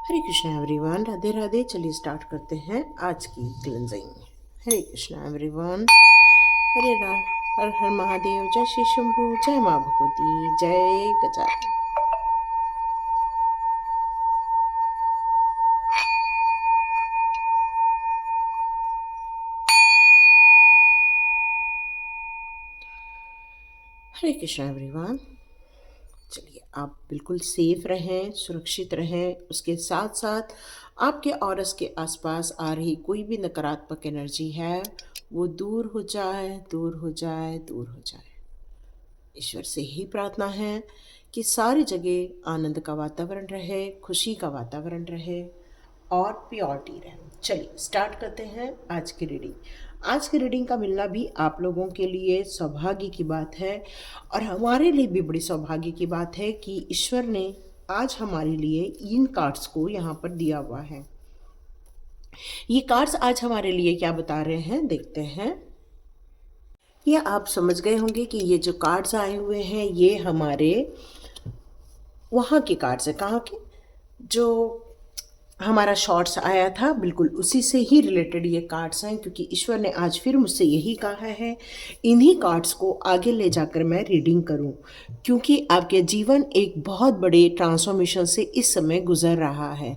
हरे Krishna everyone, Radhe Radhe. चलिए start करते हैं आज की क्लेंजिंग। हरे कृष्णा एवरीवन, हरे राम, हर हर महादेव, जय श्री शंभू, जय माँ भगवती, जय गजानन। हरे कृष्णा एवरीवन, चलिए आप बिल्कुल सेफ रहें, सुरक्षित रहें। उसके साथ साथ आपके ऑरस के आसपास आ रही कोई भी नकारात्मक एनर्जी है वो दूर हो जाए, दूर हो जाए, दूर हो जाए। ईश्वर से ही प्रार्थना है कि सारी जगह आनंद का वातावरण रहे, खुशी का वातावरण रहे और प्योरिटी रहे। चलिए स्टार्ट करते हैं आज की रीडिंग। आज की रीडिंग का मिलना भी आप लोगों के लिए सौभाग्य की बात है और हमारे लिए भी बड़ी सौभाग्य की बात है कि ईश्वर ने आज हमारे लिए इन कार्ड्स को यहाँ पर दिया हुआ है। ये कार्ड्स आज हमारे लिए क्या बता रहे हैं, देखते हैं। ये आप समझ गए होंगे कि ये जो कार्ड्स आए हुए हैं ये हमारे वहाँ के कार्ड्स हैं। कहाँ के? जो हमारा शॉर्ट्स आया था बिल्कुल उसी से ही रिलेटेड ये कार्ड्स हैं, क्योंकि ईश्वर ने आज फिर मुझसे यही कहा है इन्हीं कार्ड्स को आगे ले जाकर मैं रीडिंग करूं, क्योंकि आपके जीवन एक बहुत बड़े ट्रांसफॉर्मेशन से इस समय गुजर रहा है।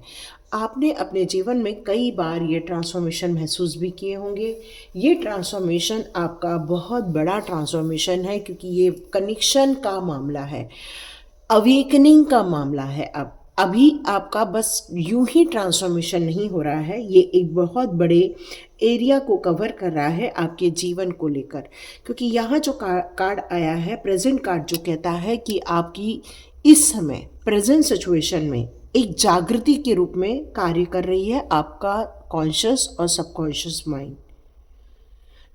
आपने अपने जीवन में कई बार ये ट्रांसफॉर्मेशन महसूस भी किए होंगे। ये ट्रांसफॉर्मेशन आपका बहुत बड़ा ट्रांसफॉर्मेशन है, क्योंकि ये कनेक्शन का मामला है, अवेकनिंग का मामला है। अब अभी आपका बस यूं ही ट्रांसफॉर्मेशन नहीं हो रहा है, ये एक बहुत बड़े एरिया को कवर कर रहा है आपके जीवन को लेकर। क्योंकि यहाँ जो कार्ड आया है, प्रेजेंट कार्ड, जो कहता है कि आपकी इस समय प्रेजेंट सिचुएशन में एक जागृति के रूप में कार्य कर रही है आपका कॉन्शियस और सबकॉन्शियस माइंड।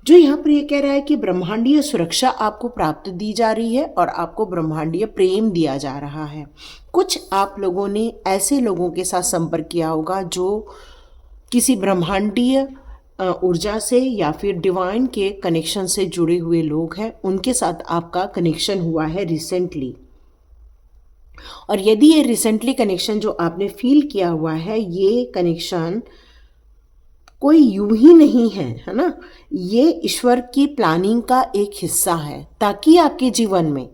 जो यहाँ पर ये कह रहा है कि ब्रह्मांडीय सुरक्षा आपको प्राप्त दी जा रही है और आपको ब्रह्मांडीय प्रेम दिया जा रहा है। कुछ आप लोगों ने ऐसे लोगों के साथ संपर्क किया होगा जो किसी ब्रह्मांडीय ऊर्जा से या फिर डिवाइन के कनेक्शन से जुड़े हुए लोग हैं, उनके साथ आपका कनेक्शन हुआ है रिसेंटली। और यदि ये रिसेंटली कनेक्शन जो आपने फील किया हुआ है, ये कनेक्शन कोई यूं ही नहीं है, है ना, ये ईश्वर की प्लानिंग का एक हिस्सा है, ताकि आपके जीवन में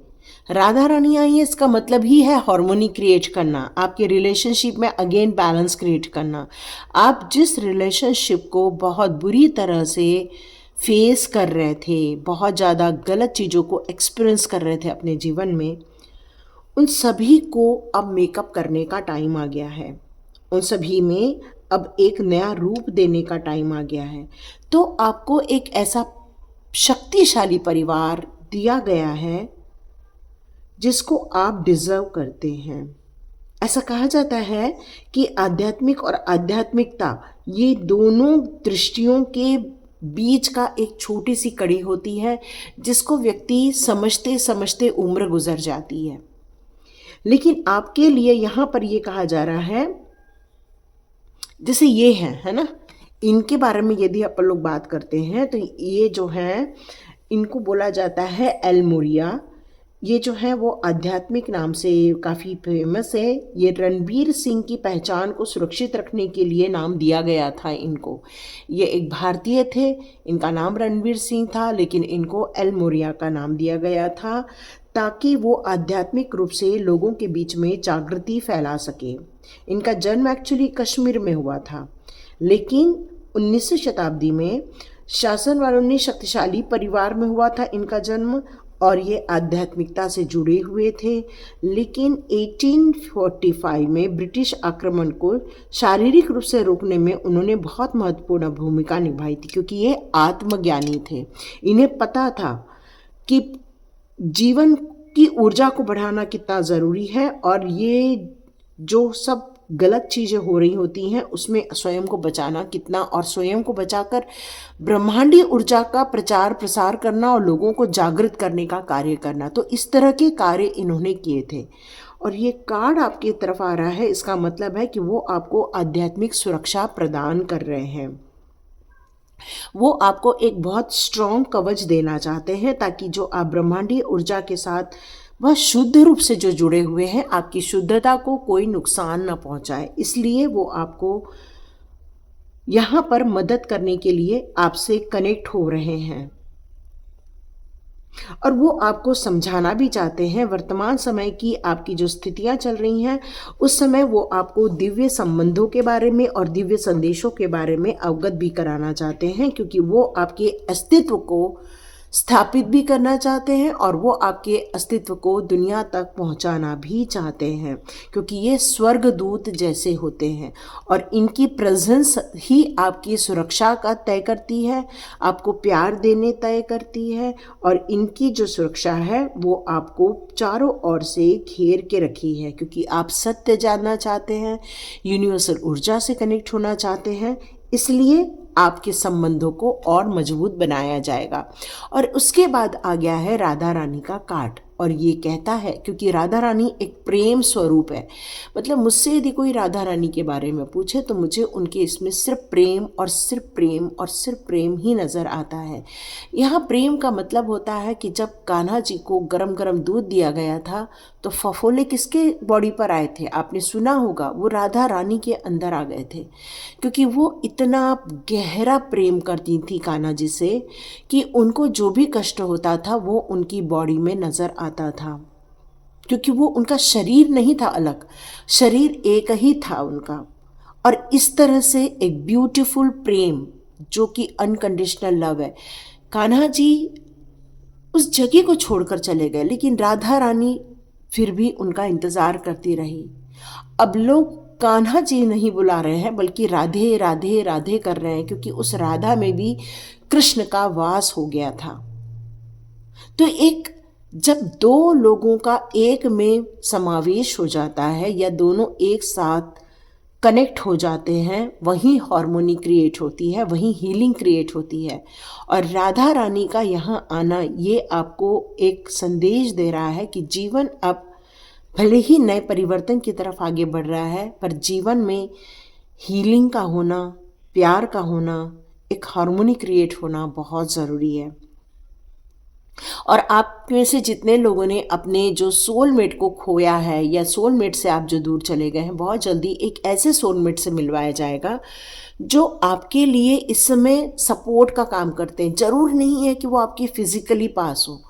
राधा रानी आई है। इसका मतलब ही है हार्मोनी क्रिएट करना, आपके रिलेशनशिप में अगेन बैलेंस क्रिएट करना। आप जिस रिलेशनशिप को बहुत बुरी तरह से फेस कर रहे थे, बहुत ज़्यादा गलत चीज़ों को एक्सपीरियंस कर रहे थे अपने जीवन में, उन सभी को अब मेकअप करने का टाइम आ गया है। उन सभी में अब एक नया रूप देने का टाइम आ गया है। तो आपको एक ऐसा शक्तिशाली परिवार दिया गया है जिसको आप डिजर्व करते हैं। ऐसा कहा जाता है कि आध्यात्मिक और आध्यात्मिकता, ये दोनों दृष्टियों के बीच का एक छोटी सी कड़ी होती है जिसको व्यक्ति समझते समझते उम्र गुजर जाती है। लेकिन आपके लिए यहाँ पर ये कहा जा रहा है, जैसे ये है ना, इनके बारे में यदि अपन लोग बात करते हैं तो ये जो है, इनको बोला जाता है एलमोरिया। ये जो है वो आध्यात्मिक नाम से काफ़ी फेमस है। ये रणवीर सिंह की पहचान को सुरक्षित रखने के लिए नाम दिया गया था इनको। ये एक भारतीय थे, इनका नाम रणवीर सिंह था, लेकिन इनको एलमोरिया का नाम दिया गया था ताकि वो आध्यात्मिक रूप से लोगों के बीच में जागृति फैला सके। इनका जन्म एक्चुअली कश्मीर में हुआ था, लेकिन 19वीं शताब्दी में शासन वालों ने शक्तिशाली परिवार में हुआ था इनका जन्म, और ये आध्यात्मिकता से जुड़े हुए थे। लेकिन 1845 में ब्रिटिश आक्रमण को शारीरिक रूप से रोकने में उन्होंने बहुत महत्वपूर्ण भूमिका निभाई थी, क्योंकि ये आत्मज्ञानी थे। इन्हें पता था कि जीवन की ऊर्जा को बढ़ाना कितना ज़रूरी है, और ये जो सब गलत चीज़ें हो रही होती हैं उसमें स्वयं को बचाना कितना, और स्वयं को बचाकर ब्रह्मांडीय ऊर्जा का प्रचार प्रसार करना और लोगों को जागृत करने का कार्य करना। तो इस तरह के कार्य इन्होंने किए थे। और ये कार्ड आपकी तरफ आ रहा है, इसका मतलब है कि वो आपको आध्यात्मिक सुरक्षा प्रदान कर रहे हैं। वो आपको एक बहुत स्ट्रॉन्ग कवच देना चाहते हैं ताकि जो आप ब्रह्मांडीय ऊर्जा के साथ वह शुद्ध रूप से जो जुड़े हुए हैं, आपकी शुद्धता को कोई नुकसान न पहुंचाए, इसलिए वो आपको यहाँ पर मदद करने के लिए आपसे कनेक्ट हो रहे हैं और वो आपको समझाना भी चाहते हैं। वर्तमान समय की आपकी जो स्थितियां चल रही हैं, उस समय वो आपको दिव्य संबंधों के बारे में और दिव्य संदेशों के बारे में अवगत भी कराना चाहते हैं, क्योंकि वो आपके अस्तित्व को स्थापित भी करना चाहते हैं और वो आपके अस्तित्व को दुनिया तक पहुंचाना भी चाहते हैं, क्योंकि ये स्वर्गदूत जैसे होते हैं और इनकी प्रेजेंस ही आपकी सुरक्षा का तय करती है, आपको प्यार देने तय करती है और इनकी जो सुरक्षा है वो आपको चारों ओर से घेर के रखी है, क्योंकि आप सत्य जानना चाहते हैं, यूनिवर्सल ऊर्जा से कनेक्ट होना चाहते हैं, इसलिए आपके संबंधों को और मजबूत बनाया जाएगा। और उसके बाद आ गया है राधा रानी का कार्ड और ये कहता है, क्योंकि राधा रानी एक प्रेम स्वरूप है, मतलब मुझसे यदि कोई राधा रानी के बारे में पूछे तो मुझे उनके इसमें सिर्फ प्रेम और सिर्फ प्रेम और सिर्फ प्रेम ही नज़र आता है। यहाँ प्रेम का मतलब होता है कि जब कान्हा जी को गरम गरम दूध दिया गया था तो फफोले किसके बॉडी पर आए थे? आपने सुना होगा, वो राधा रानी के अंदर आ गए थे, क्योंकि वो इतना गहरा प्रेम करती थी कान्हा जी से कि उनको जो भी कष्ट होता था वो उनकी बॉडी में नज़र आता था, क्योंकि वो उनका शरीर नहीं था अलग, शरीर एक ही था उनका। और इस तरह से एक ब्यूटीफुल प्रेम जो कि अनकंडीशनल लव है। कान्हा जी उस जगह को छोड़कर चले गए, लेकिन राधा रानी फिर भी उनका इंतज़ार करती रही। अब लोग कान्हा जी नहीं बुला रहे हैं बल्कि राधे राधे राधे कर रहे हैं, क्योंकि उस राधा में भी कृष्ण का वास हो गया था। तो एक जब दो लोगों का एक में समावेश हो जाता है या दोनों एक साथ कनेक्ट हो जाते हैं, वहीं हार्मोनी क्रिएट होती है, वहीं हीलिंग क्रिएट होती है। और राधा रानी का यहाँ आना ये आपको एक संदेश दे रहा है कि जीवन अब भले ही नए परिवर्तन की तरफ आगे बढ़ रहा है, पर जीवन में हीलिंग का होना, प्यार का होना, एक हार्मोनी क्रिएट होना बहुत ज़रूरी है। और आप में से जितने लोगों ने अपने जो सोलमेट को खोया है या सोलमेट से आप जो दूर चले गए हैं, बहुत जल्दी एक ऐसे सोलमेट से मिलवाया जाएगा जो आपके लिए इस समय सपोर्ट का काम करते हैं। ज़रूर नहीं है कि वो आपके फिजिकली पास हो,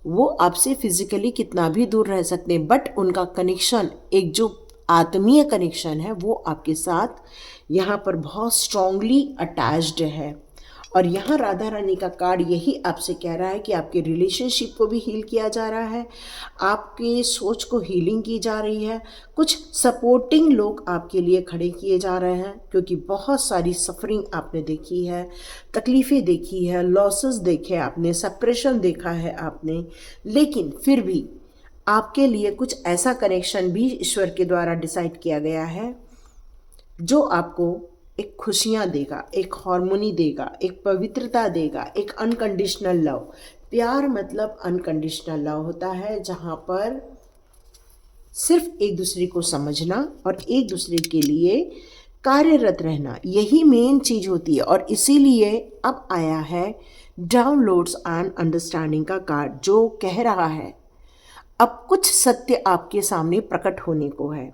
वो आपसे फिजिकली कितना भी दूर रह सकते हैं, बट उनका कनेक्शन, एक जो आत्मीय कनेक्शन है, वो आपके साथ यहाँ पर बहुत स्ट्रांगली अटैच्ड है। और यहाँ राधा रानी का कार्ड यही आपसे कह रहा है कि आपके रिलेशनशिप को भी हील किया जा रहा है, आपकी सोच को हीलिंग की जा रही है, कुछ सपोर्टिंग लोग आपके लिए खड़े किए जा रहे हैं, क्योंकि बहुत सारी सफरिंग आपने देखी है, तकलीफ़ें देखी है, लॉसेस देखे आपने, सेपरेशन देखा है आपने, लेकिन फिर भी आपके लिए कुछ ऐसा कनेक्शन भी ईश्वर के द्वारा डिसाइड किया गया है जो आपको एक खुशियाँ देगा, एक हार्मोनी देगा, एक पवित्रता देगा, एक अनकंडीशनल लव। प्यार मतलब अनकंडीशनल लव होता है, जहाँ पर सिर्फ एक दूसरे को समझना और एक दूसरे के लिए कार्यरत रहना, यही मेन चीज़ होती है। और इसीलिए अब आया है डाउनलोड्स एंड अंडरस्टैंडिंग का कार्ड, जो कह रहा है अब कुछ सत्य आपके सामने प्रकट होने को है,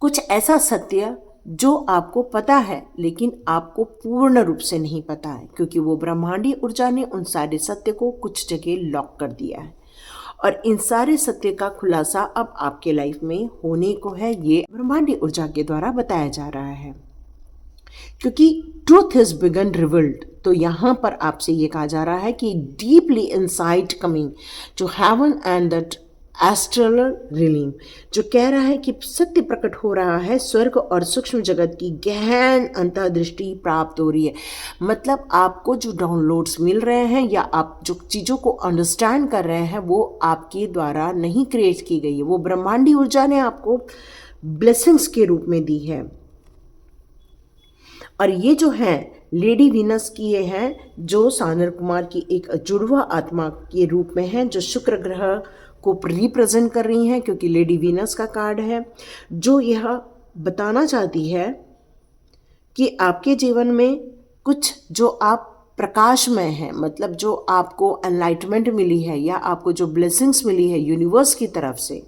कुछ ऐसा सत्य जो आपको पता है लेकिन आपको पूर्ण रूप से नहीं पता है, क्योंकि वो ब्रह्मांडी ऊर्जा ने उन सारे सत्य को कुछ जगह लॉक कर दिया है और इन सारे सत्य का खुलासा अब आपके लाइफ में होने को है। ये ब्रह्मांडी ऊर्जा के द्वारा बताया जा रहा है, क्योंकि ट्रूथ इज बिगन रिवील्ड। तो यहाँ पर आपसे ये कहा जा रहा है कि डीपली इनसाइड कमिंग जो heaven and that astral realm, जो कह रहा है कि सत्य प्रकट हो रहा है, स्वर्ग और सूक्ष्म जगत की गहन अंतर्दृष्टि प्राप्त हो रही है। मतलब आपको जो डाउनलोड्स मिल रहे हैं या आप जो चीज़ों को अंडरस्टैंड कर रहे हैं, वो आपके द्वारा नहीं क्रिएट की गई है, वो ब्रह्मांडी ऊर्जा ने आपको ब्लेसिंग्स के रूप में दी है। और ये जो है लेडी वीनस की ये हैं, जो सानर कुमार की एक जुड़वा आत्मा के रूप में है, जो शुक्र ग्रह को रिप्रेजेंट कर रही हैं, क्योंकि लेडी वीनस का कार्ड है, जो यह बताना चाहती है कि आपके जीवन में कुछ जो आप प्रकाशमय है, मतलब जो आपको एनलाइटमेंट मिली है या आपको जो ब्लेसिंग्स मिली है यूनिवर्स की तरफ से,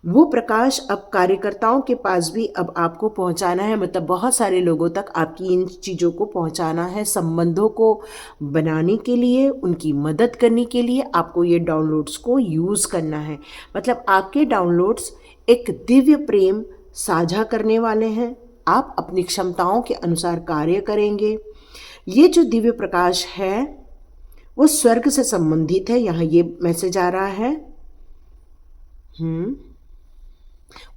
वो प्रकाश अब कार्यकर्ताओं के पास भी अब आपको पहुंचाना है। मतलब बहुत सारे लोगों तक आपकी इन चीज़ों को पहुंचाना है। संबंधों को बनाने के लिए, उनकी मदद करने के लिए आपको ये डाउनलोड्स को यूज़ करना है। मतलब आपके डाउनलोड्स एक दिव्य प्रेम साझा करने वाले हैं। आप अपनी क्षमताओं के अनुसार कार्य करेंगे। ये जो दिव्य प्रकाश है वो स्वर्ग से संबंधित है, यहाँ ये मैसेज आ रहा है।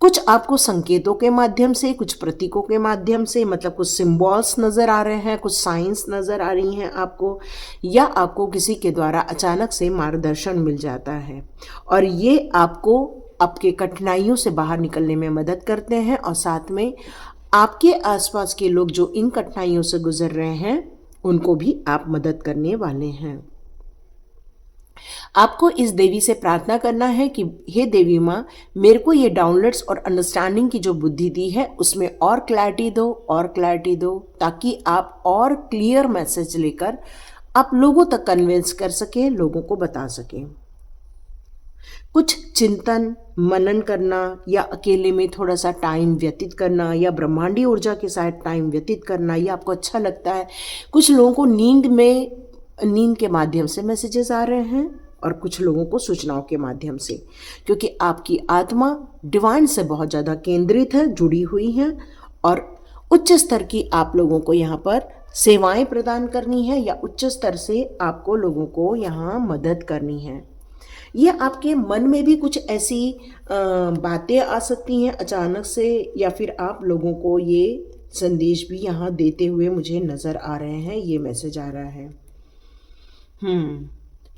कुछ आपको संकेतों के माध्यम से, कुछ प्रतीकों के माध्यम से, मतलब कुछ सिंबल्स नज़र आ रहे हैं, कुछ साइंस नज़र आ रही हैं आपको, या आपको किसी के द्वारा अचानक से मार्गदर्शन मिल जाता है और ये आपको आपके कठिनाइयों से बाहर निकलने में मदद करते हैं। और साथ में आपके आसपास के लोग जो इन कठिनाइयों से गुजर रहे हैं उनको भी आप मदद करने वाले हैं। आपको इस देवी से प्रार्थना करना है कि हे देवी माँ, मेरे को ये डाउनलोड्स और अंडरस्टैंडिंग की जो बुद्धि दी है उसमें और क्लैरिटी दो, और क्लैरिटी दो, ताकि आप और क्लियर मैसेज लेकर आप लोगों तक कन्विंस कर सकें, लोगों को बता सकें। कुछ चिंतन मनन करना या अकेले में थोड़ा सा टाइम व्यतीत करना या ब्रह्मांडी ऊर्जा के साथ टाइम व्यतीत करना, ये आपको अच्छा लगता है। कुछ लोगों को नींद के माध्यम से मैसेजेस आ रहे हैं और कुछ लोगों को सूचनाओं के माध्यम से, क्योंकि आपकी आत्मा डिवाइन से बहुत ज़्यादा केंद्रित है, जुड़ी हुई है और उच्च स्तर की आप लोगों को यहाँ पर सेवाएं प्रदान करनी है या उच्च स्तर से आपको लोगों को यहाँ मदद करनी है। ये आपके मन में भी कुछ ऐसी बातें आ सकती हैं अचानक से, या फिर आप लोगों को ये संदेश भी यहाँ देते हुए मुझे नज़र आ रहे हैं, ये मैसेज आ रहा है।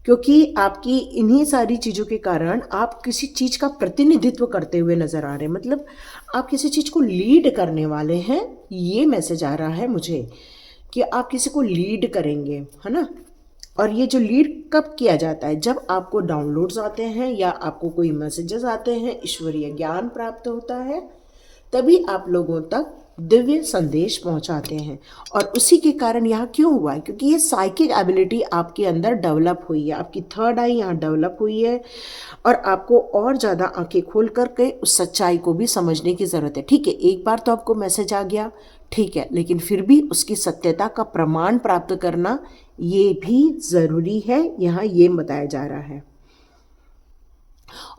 क्योंकि आपकी इन्हीं सारी चीज़ों के कारण आप किसी चीज़ का प्रतिनिधित्व करते हुए नज़र आ रहे हैं, मतलब आप किसी चीज़ को लीड करने वाले हैं। ये मैसेज आ रहा है मुझे कि आप किसी को लीड करेंगे, है ना। और ये जो लीड कब किया जाता है, जब आपको डाउनलोड्स आते हैं या आपको कोई मैसेजेस आते हैं, ईश्वरीय ज्ञान प्राप्त होता है, तभी आप लोगों तक दिव्य संदेश पहुंचाते हैं। और उसी के कारण यहाँ क्यों हुआ है, क्योंकि ये साइकिक एबिलिटी आपके अंदर डेवलप हुई है, आपकी थर्ड आई यहाँ डेवलप हुई है और आपको और ज़्यादा आंखें खोल करके उस सच्चाई को भी समझने की ज़रूरत है। ठीक है, एक बार तो आपको मैसेज आ गया, ठीक है, लेकिन फिर भी उसकी सत्यता का प्रमाण प्राप्त करना ये भी ज़रूरी है, यहाँ ये बताया जा रहा है।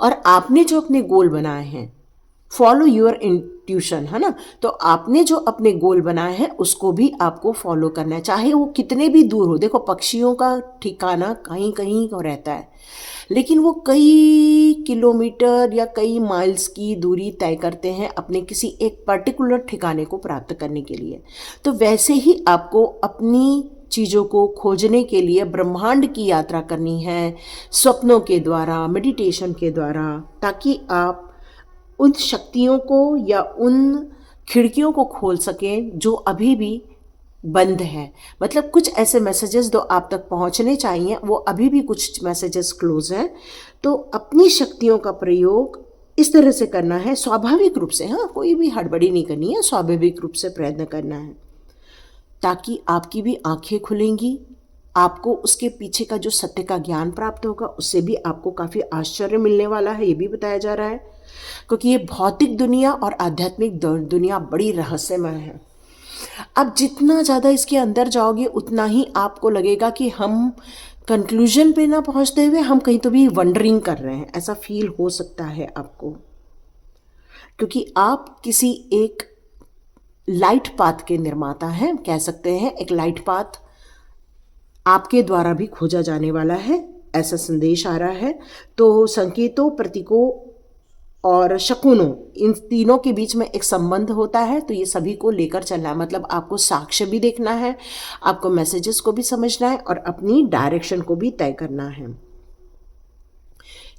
और आपने जो अपने गोल बनाए हैं, फॉलो योर इंट्यूशन, है ना, तो आपने जो अपने गोल बनाए हैं उसको भी आपको फॉलो करना है, चाहे वो कितने भी दूर हो। देखो, पक्षियों का ठिकाना कहीं कहीं को रहता है, लेकिन वो कई किलोमीटर या कई माइल्स की दूरी तय करते हैं अपने किसी एक पर्टिकुलर ठिकाने को प्राप्त करने के लिए। तो वैसे ही आपको अपनी चीज़ों को खोजने के लिए ब्रह्मांड की यात्रा करनी है, स्वप्नों के द्वारा, मेडिटेशन के द्वारा, ताकि आप उन शक्तियों को या उन खिड़कियों को खोल सकें जो अभी भी बंद है। मतलब कुछ ऐसे मैसेजेस जो आप तक पहुंचने चाहिए, वो अभी भी कुछ मैसेजेस क्लोज हैं। तो अपनी शक्तियों का प्रयोग इस तरह से करना है, स्वाभाविक रूप से, हाँ, कोई भी हड़बड़ी नहीं करनी है, स्वाभाविक रूप से प्रयत्न करना है, ताकि आपकी भी आंखें खुलेंगी, आपको उसके पीछे का जो सत्य का ज्ञान प्राप्त होगा उससे भी आपको काफ़ी आश्चर्य मिलने वाला है, ये भी बताया जा रहा है। क्योंकि ये भौतिक दुनिया और आध्यात्मिक दुनिया बड़ी रहस्यमय है। अब जितना ज़्यादा इसके अंदर जाओगे उतना ही आपको लगेगा कि हम कंक्लूजन पे ना पहुंचते हुए हम कहीं तो भी वंडरिंग कर रहे हैं, ऐसा फील हो सकता है आपको, क्योंकि आप किसी एक लाइट पाथ के निर्माता हैं, कह सकते हैं। एक लाइट पाथ आपके द्वारा भी खोजा जाने वाला है, ऐसा संदेश आ रहा है। तो संकेतों, प्रतीकों और शकुनों, इन तीनों के बीच में एक संबंध होता है, तो ये सभी को लेकर चलना है। मतलब आपको साक्ष्य भी देखना है, आपको मैसेजेस को भी समझना है और अपनी डायरेक्शन को भी तय करना है,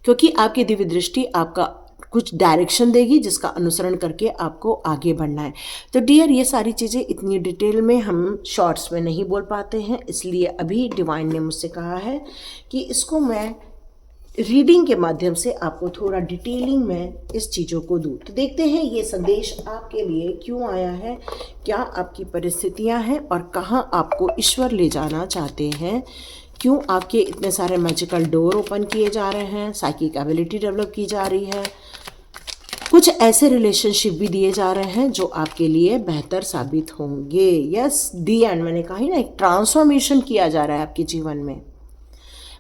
क्योंकि आपकी दिव्य दृष्टि आपका कुछ डायरेक्शन देगी जिसका अनुसरण करके आपको आगे बढ़ना है। तो डियर, ये सारी चीज़ें इतनी डिटेल में हम शॉर्ट्स में नहीं बोल पाते हैं, इसलिए अभी डिवाइन ने मुझसे कहा है कि इसको मैं रीडिंग के माध्यम से आपको थोड़ा डिटेलिंग में इस चीज़ों को दूँ। तो देखते हैं ये संदेश आपके लिए क्यों आया है, क्या आपकी परिस्थितियां हैं और कहाँ आपको ईश्वर ले जाना चाहते हैं, क्यों आपके इतने सारे मैजिकल डोर ओपन किए जा रहे हैं, साइकिक एबिलिटी डेवलप की जा रही है, कुछ ऐसे रिलेशनशिप भी दिए जा रहे हैं जो आपके लिए बेहतर साबित होंगे। यस, दी एंड, मैंने कहा ही ना, एक ट्रांसफॉर्मेशन किया जा रहा है आपके जीवन में।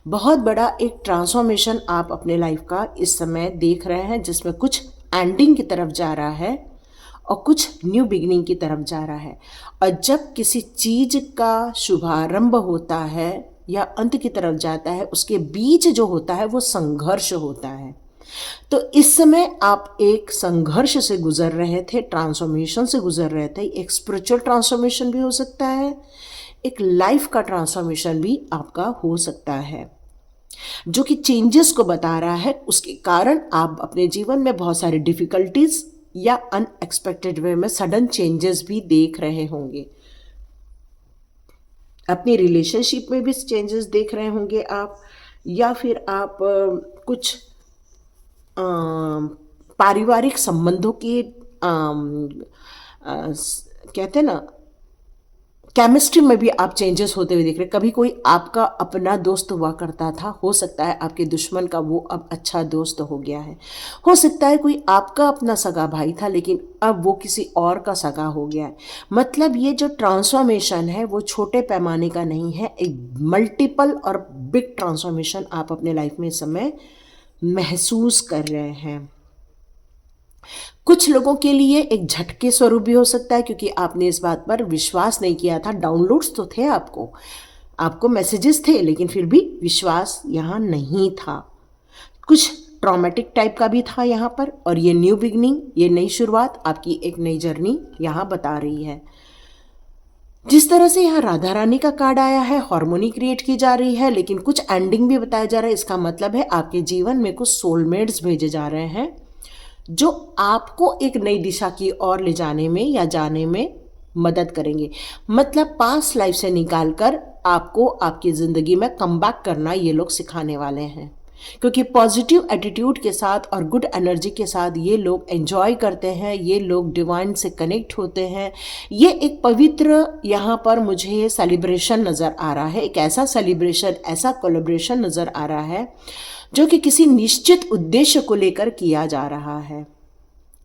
बहुत बड़ा एक ट्रांसफॉर्मेशन आप अपने लाइफ का इस समय देख रहे हैं, जिसमें कुछ एंडिंग की तरफ जा रहा है और कुछ न्यू बिगिनिंग की तरफ जा रहा है। और जब किसी चीज़ का शुभारंभ होता है या अंत की तरफ जाता है, उसके बीच जो होता है वो संघर्ष होता है। तो इस समय आप एक संघर्ष से गुजर रहे थे, ट्रांसफॉर्मेशन से गुजर रहे थे। एक स्पिरिचुअल ट्रांसफॉर्मेशन भी हो सकता है, एक लाइफ का ट्रांसफॉर्मेशन भी आपका हो सकता है, जो कि चेंजेस को बता रहा है। उसके कारण आप अपने जीवन में बहुत सारी डिफिकल्टीज या अनएक्सपेक्टेड वे में सडन चेंजेस भी देख रहे होंगे। अपनी रिलेशनशिप में भी चेंजेस देख रहे होंगे आप, या फिर आप कुछ पारिवारिक संबंधों के कहते हैं ना, केमिस्ट्री में भी आप चेंजेस होते हुए देख रहे हैं। कभी कोई आपका अपना दोस्त हुआ करता था, हो सकता है आपके दुश्मन का वो अब अच्छा दोस्त हो गया है। हो सकता है कोई आपका अपना सगा भाई था लेकिन अब वो किसी और का सगा हो गया है। मतलब ये जो ट्रांसफॉर्मेशन है वो छोटे पैमाने का नहीं है, एक मल्टीपल और बिग ट्रांसफॉर्मेशन आप अपने लाइफ में इस समय महसूस कर रहे हैं। कुछ लोगों के लिए एक झटके स्वरूप भी हो सकता है, क्योंकि आपने इस बात पर विश्वास नहीं किया था। डाउनलोड्स तो थे, आपको मैसेजेस थे, लेकिन फिर भी विश्वास यहाँ नहीं था। कुछ ट्रॉमेटिक टाइप का भी था यहाँ पर। और ये न्यू बिगनिंग, ये नई शुरुआत, आपकी एक नई जर्नी यहाँ बता रही है। जिस तरह से यहाँ राधा रानी का कार्ड आया है, हार्मोनी क्रिएट की जा रही है, लेकिन कुछ एंडिंग भी बताया जा रहा है। इसका मतलब है आपके जीवन में कुछ सोलमेट्स भेजे जा रहे हैं जो आपको एक नई दिशा की ओर ले जाने में या जाने में मदद करेंगे। मतलब पास्ट लाइफ से निकालकर आपको आपकी ज़िंदगी में कम बैक करना ये लोग सिखाने वाले हैं, क्योंकि पॉजिटिव एटीट्यूड के साथ और गुड एनर्जी के साथ ये लोग एंजॉय करते हैं, ये लोग डिवाइन से कनेक्ट होते हैं। ये एक पवित्र यहाँ पर मुझे सेलिब्रेशन नज़र आ रहा है, एक ऐसा सेलिब्रेशन, ऐसा कोलैबोरेशन नज़र आ रहा है जो कि किसी निश्चित उद्देश्य को लेकर किया जा रहा है,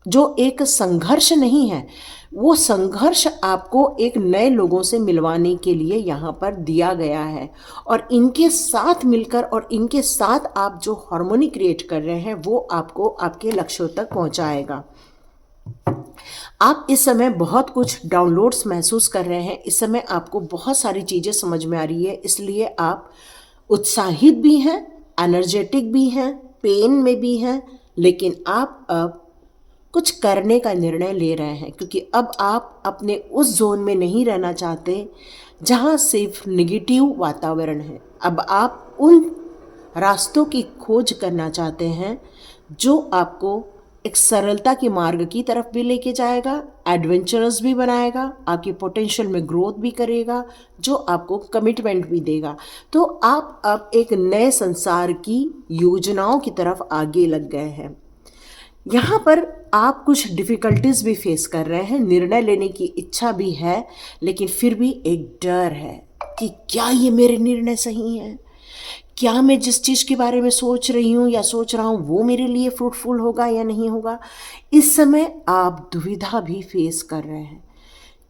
जो एक संघर्ष नहीं है। वो संघर्ष आपको एक नए लोगों से मिलवाने के लिए यहाँ पर दिया गया है, और इनके साथ मिलकर और इनके साथ आप जो हार्मोनी क्रिएट कर रहे हैं वो आपको आपके लक्ष्यों तक पहुँचाएगा। आप इस समय बहुत कुछ डाउनलोड्स महसूस कर रहे हैं। इस समय आपको बहुत सारी चीज़ें समझ में आ रही है, इसलिए आप उत्साहित भी हैं, एनर्जेटिक भी हैं, पेन में भी हैं, लेकिन आप अब कुछ करने का निर्णय ले रहे हैं, क्योंकि अब आप अपने उस जोन में नहीं रहना चाहते जहां सिर्फ नेगेटिव वातावरण है। अब आप उन रास्तों की खोज करना चाहते हैं जो आपको एक सरलता के मार्ग की तरफ भी लेके जाएगा, एडवेंचरस भी बनाएगा, आपकी पोटेंशियल में ग्रोथ भी करेगा, जो आपको कमिटमेंट भी देगा। तो आप अब एक नए संसार की योजनाओं की तरफ आगे लग गए हैं। यहाँ पर आप कुछ डिफ़िकल्टीज भी फेस कर रहे हैं, निर्णय लेने की इच्छा भी है, लेकिन फिर भी एक डर है कि क्या ये मेरे निर्णय सही हैं, क्या मैं जिस चीज़ के बारे में सोच रही हूँ या सोच रहा हूँ वो मेरे लिए फ्रूटफुल होगा या नहीं होगा। इस समय आप दुविधा भी फेस कर रहे हैं,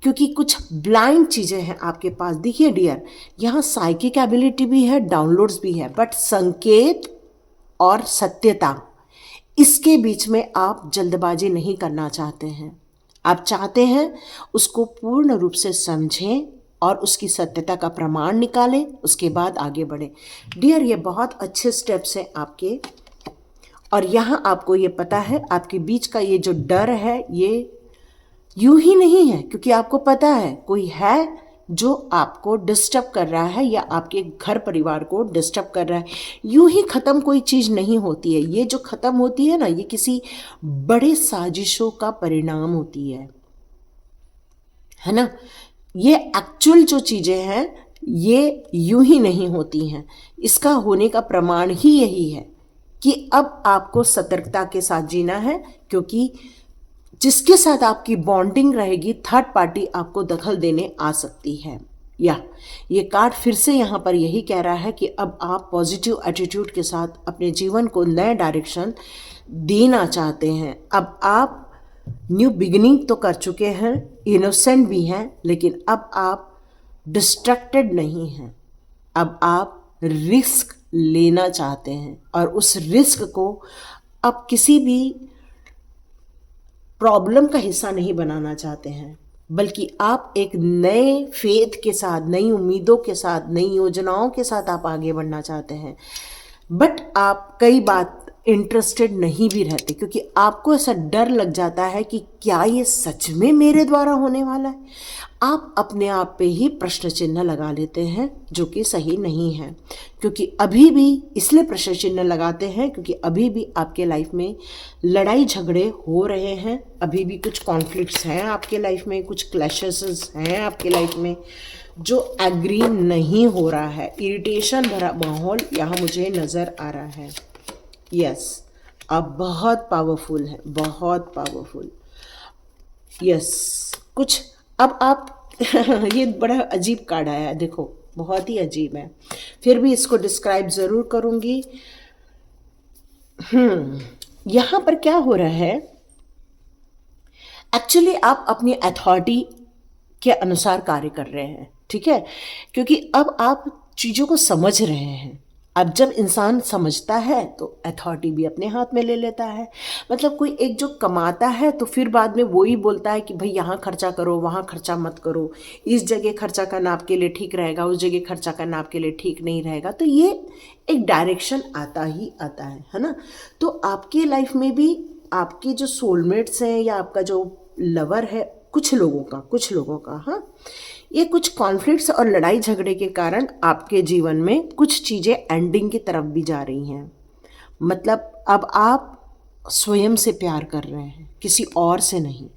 क्योंकि कुछ ब्लाइंड चीज़ें हैं आपके पास। देखिए डियर, यहाँ साइकिक एबिलिटी भी है, डाउनलोड्स भी है, बट संकेत और सत्यता, इसके बीच में आप जल्दबाजी नहीं करना चाहते हैं। आप चाहते हैं उसको पूर्ण रूप से समझें और उसकी सत्यता का प्रमाण निकालें, उसके बाद आगे बढ़ें। डियर, ये बहुत अच्छे स्टेप्स हैं आपके, और यहाँ आपको ये पता है आपके बीच का ये जो डर है ये यूं ही नहीं है, क्योंकि आपको पता है कोई है जो आपको डिस्टर्ब कर रहा है या आपके घर परिवार को डिस्टर्ब कर रहा है। यूं ही ख़त्म कोई चीज़ नहीं होती है। ये जो ख़त्म होती है ना, ये किसी बड़े साजिशों का परिणाम होती है ना। ये एक्चुअल जो चीज़ें हैं ये यूं ही नहीं होती हैं, इसका होने का प्रमाण ही यही है कि अब आपको सतर्कता के साथ जीना है, क्योंकि जिसके साथ आपकी बॉन्डिंग रहेगी थर्ड पार्टी आपको दखल देने आ सकती है। या ये कार्ड फिर से यहाँ पर यही कह रहा है कि अब आप पॉजिटिव एटीट्यूड के साथ अपने जीवन को नए डायरेक्शन देना चाहते हैं। अब आप न्यू बिगिनिंग तो कर चुके हैं, इनोसेंट भी हैं, लेकिन अब आप डिस्ट्रैक्टेड नहीं हैं। अब आप रिस्क लेना चाहते हैं और उस रिस्क को अब किसी भी प्रॉब्लम का हिस्सा नहीं बनाना चाहते हैं, बल्कि आप एक नए फेथ के साथ, नई उम्मीदों के साथ, नई योजनाओं के साथ आप आगे बढ़ना चाहते हैं। बट आप कई बात इंटरेस्टेड नहीं भी रहते, क्योंकि आपको ऐसा डर लग जाता है कि क्या ये सच में मेरे द्वारा होने वाला है। आप अपने आप पे ही प्रश्न चिन्ह लगा लेते हैं, जो कि सही नहीं है। क्योंकि अभी भी इसलिए प्रश्न चिन्ह लगाते हैं क्योंकि अभी भी आपके लाइफ में लड़ाई झगड़े हो रहे हैं, अभी भी कुछ कॉन्फ्लिक्ट्स हैं आपके लाइफ में, कुछ क्लैशेस हैं आपके लाइफ में जो एग्री नहीं हो रहा है। इरिटेशन भरा माहौल यहाँ मुझे नज़र आ रहा है। यस, आप बहुत पावरफुल हैं, बहुत पावरफुल। यस, कुछ अब आप ये बड़ा अजीब कार्ड आया है, देखो बहुत ही अजीब है, फिर भी इसको डिस्क्राइब ज़रूर करूँगी। यहाँ पर क्या हो रहा है, एक्चुअली आप अपनी अथॉरिटी के अनुसार कार्य कर रहे हैं, ठीक है, क्योंकि अब आप चीज़ों को समझ रहे हैं। अब जब इंसान समझता है तो अथॉरिटी भी अपने हाथ में ले लेता है। मतलब कोई एक जो कमाता है तो फिर बाद में वो ही बोलता है कि भाई यहाँ खर्चा करो, वहाँ खर्चा मत करो, इस जगह खर्चा करना आपके लिए ठीक रहेगा, उस जगह खर्चा करना आपके लिए ठीक नहीं रहेगा। तो ये एक डायरेक्शन आता ही आता है ना। तो आपके लाइफ में भी आपके जो सोलमेट्स हैं या आपका जो लवर है, कुछ लोगों का हाँ, ये कुछ कॉन्फ्लिक्ट्स और लड़ाई झगड़े के कारण आपके जीवन में कुछ चीज़ें एंडिंग की तरफ भी जा रही हैं। मतलब अब आप स्वयं से प्यार कर रहे हैं, किसी और से नहीं।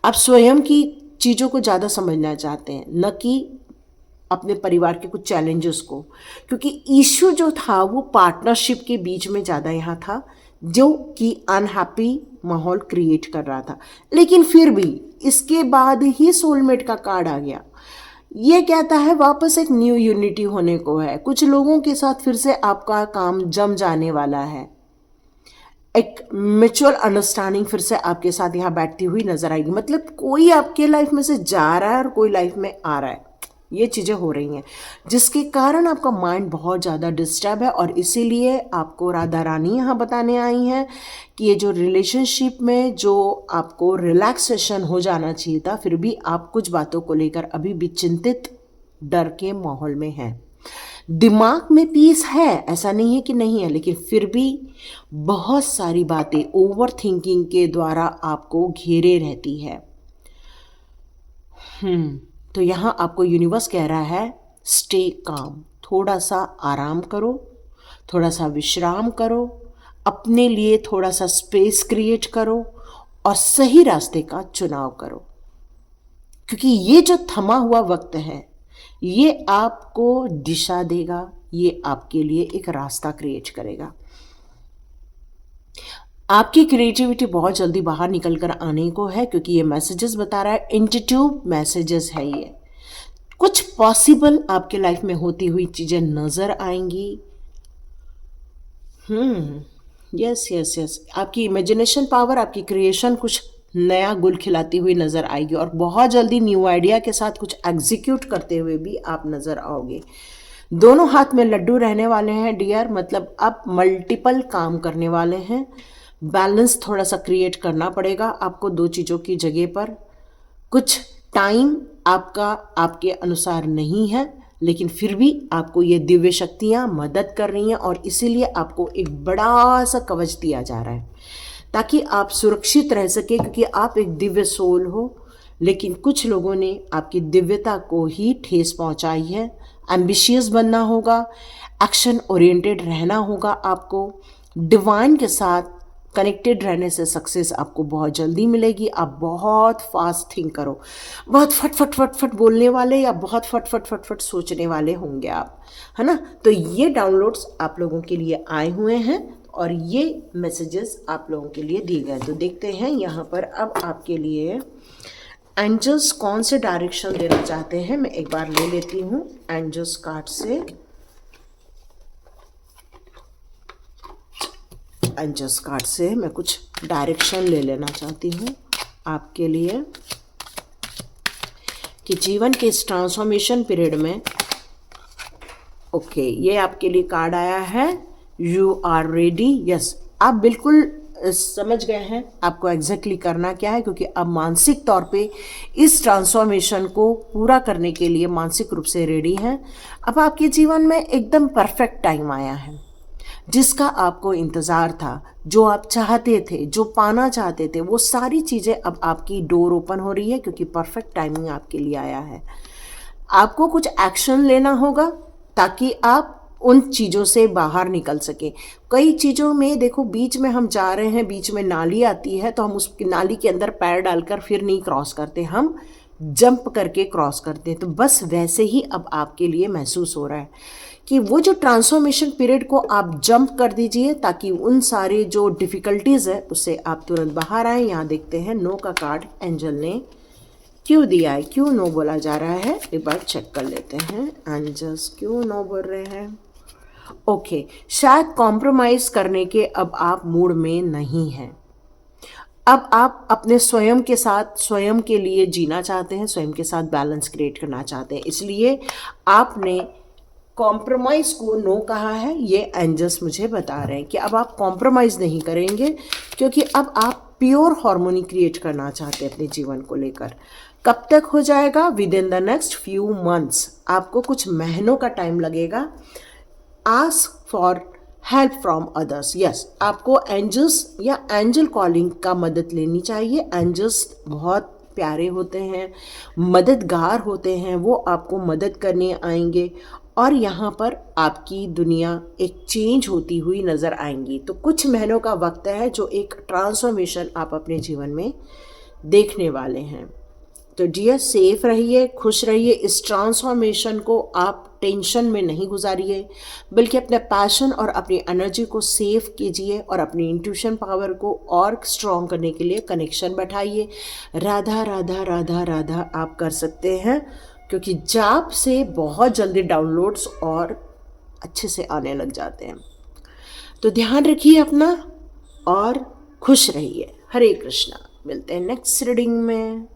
आप स्वयं की चीज़ों को ज़्यादा समझना चाहते हैं, न कि अपने परिवार के कुछ चैलेंजेस को, क्योंकि इशू जो था वो पार्टनरशिप के बीच में ज़्यादा यहाँ था, जो कि अनहैप्पी माहौल क्रिएट कर रहा था। लेकिन फिर भी इसके बाद ही सोलमेट का कार्ड आ गया। ये कहता है वापस एक न्यू यूनिटी होने को है, कुछ लोगों के साथ फिर से आपका काम जम जाने वाला है, एक म्यूचुअल अंडरस्टैंडिंग फिर से आपके साथ यहाँ बैठती हुई नजर आएगी। मतलब कोई आपके लाइफ में से जा रहा है और कोई लाइफ में आ रहा है, ये चीज़ें हो रही हैं, जिसके कारण आपका माइंड बहुत ज़्यादा डिस्टर्ब है। और इसीलिए आपको राधा रानी यहाँ बताने आई हैं कि ये जो रिलेशनशिप में जो आपको रिलैक्सेशन हो जाना चाहिए था, फिर भी आप कुछ बातों को लेकर अभी भी चिंतित, डर के माहौल में हैं। दिमाग में पीस है, ऐसा नहीं है कि नहीं है, लेकिन फिर भी बहुत सारी बातें ओवर थिंकिंग के द्वारा आपको घेरे रहती है। तो यहाँ आपको यूनिवर्स कह रहा है स्टे काम, थोड़ा सा आराम करो, थोड़ा सा विश्राम करो, अपने लिए थोड़ा सा स्पेस क्रिएट करो और सही रास्ते का चुनाव करो। क्योंकि ये जो थमा हुआ वक्त है ये आपको दिशा देगा, ये आपके लिए एक रास्ता क्रिएट करेगा। आपकी क्रिएटिविटी बहुत जल्दी बाहर निकल कर आने को है, क्योंकि ये मैसेजेस बता रहा है, इंट्यूटिव मैसेजेस है ये। कुछ पॉसिबल आपके लाइफ में होती हुई चीज़ें नज़र आएंगी। यस यस यस, आपकी इमेजिनेशन पावर, आपकी क्रिएशन कुछ नया गुल खिलाती हुई नज़र आएगी और बहुत जल्दी न्यू आइडिया के साथ कुछ एग्जीक्यूट करते हुए भी आप नज़र आओगे। दोनों हाथ में लड्डू रहने वाले हैं डियर, मतलब आप मल्टीपल काम करने वाले हैं। बैलेंस थोड़ा सा क्रिएट करना पड़ेगा आपको दो चीज़ों की जगह पर। कुछ टाइम आपका आपके अनुसार नहीं है, लेकिन फिर भी आपको ये दिव्य शक्तियाँ मदद कर रही हैं और इसीलिए आपको एक बड़ा सा कवच दिया जा रहा है ताकि आप सुरक्षित रह सके, क्योंकि आप एक दिव्य सोल हो। लेकिन कुछ लोगों ने आपकी दिव्यता को ही ठेस पहुंचाई है। एम्बिशियस बनना होगा, एक्शन ओरिएंटेड रहना होगा, आपको डिवाइन के साथ कनेक्टेड रहने से सक्सेस आपको बहुत जल्दी मिलेगी। आप बहुत फास्ट थिंक करो, बहुत फट फट फट फट बोलने वाले या बहुत फट फट फट फट सोचने वाले होंगे आप, है ना। तो ये डाउनलोड्स आप लोगों के लिए आए हुए हैं, और ये मैसेजेस आप लोगों के लिए दिए गए। तो देखते हैं यहाँ पर अब आपके लिए एंजल्स कौन से डायरेक्शन देना चाहते हैं। मैं एक बार ले लेती हूँ एंजल्स कार्ड से। एंजल्स कार्ड से मैं कुछ डायरेक्शन ले लेना चाहती हूँ आपके लिए कि जीवन के इस ट्रांसफॉर्मेशन पीरियड में ओके ये आपके लिए कार्ड आया है, यू आर रेडी। यस, आप बिल्कुल समझ गए हैं आपको एग्जैक्टली करना क्या है, क्योंकि अब मानसिक तौर पे इस ट्रांसफॉर्मेशन को पूरा करने के लिए मानसिक रूप से रेडी हैं। अब आपके जीवन में एकदम परफेक्ट टाइम आया है जिसका आपको इंतज़ार था, जो आप चाहते थे, जो पाना चाहते थे, वो सारी चीज़ें अब आपकी डोर ओपन हो रही है क्योंकि परफेक्ट टाइमिंग आपके लिए आया है। आपको कुछ एक्शन लेना होगा ताकि आप उन चीज़ों से बाहर निकल सके। कई चीज़ों में देखो बीच में हम जा रहे हैं, बीच में नाली आती है तो हम उस नाली के अंदर पैर डालकर फिर नहीं क्रॉस करते, हम जंप करके क्रॉस करते हैं। तो बस वैसे ही अब आपके लिए महसूस हो रहा है कि वो जो ट्रांसफॉर्मेशन पीरियड को आप जंप कर दीजिए ताकि उन सारे जो डिफ़िकल्टीज़ है उससे आप तुरंत बाहर आएँ। यहाँ देखते हैं नो का कार्ड एंजल ने क्यों दिया है, क्यों नो बोला जा रहा है, एक बार चेक कर लेते हैं एंजल्स क्यों नो बोल रहे हैं। ओके, शायद कॉम्प्रोमाइज करने के अब आप मूड में नहीं हैं। अब आप अपने स्वयं के साथ, स्वयं के लिए जीना चाहते हैं, स्वयं के साथ बैलेंस क्रिएट करना चाहते हैं, इसलिए आपने कॉम्प्रोमाइज़ को नो कहा है। ये एंजल्स मुझे बता रहे हैं कि अब आप कॉम्प्रोमाइज़ नहीं करेंगे क्योंकि अब आप प्योर हार्मोनी क्रिएट करना चाहते हैं अपने जीवन को लेकर। कब तक हो जाएगा? With in the next few months, आपको कुछ महीनों का टाइम लगेगा। Ask for help from others. Yes, आपको एंजल्स या एंजल कॉलिंग का मदद लेनी चाहिए। एंजल्स बहुत प्यारे होते हैं, मददगार होते हैं, वो आपको मदद करने आएंगे और यहाँ पर आपकी दुनिया एक चेंज होती हुई नज़र आएंगी। तो कुछ महीनों का वक्त है जो एक ट्रांसफॉर्मेशन आप अपने जीवन में देखने वाले हैं। तो डियर, सेफ रहिए, खुश रहिए। इस ट्रांसफॉर्मेशन को आप टेंशन में नहीं गुजारिए, बल्कि अपने पैशन और अपनी एनर्जी को सेव कीजिए और अपनी इंट्यूशन पावर को और स्ट्रॉन्ग करने के लिए कनेक्शन बैठाइए। राधा राधा राधा राधा आप कर सकते हैं क्योंकि जाप से बहुत जल्दी डाउनलोड्स और अच्छे से आने लग जाते हैं। तो ध्यान रखिए अपना और खुश रहिए। हरे कृष्णा। मिलते हैं नेक्स्ट रीडिंग में।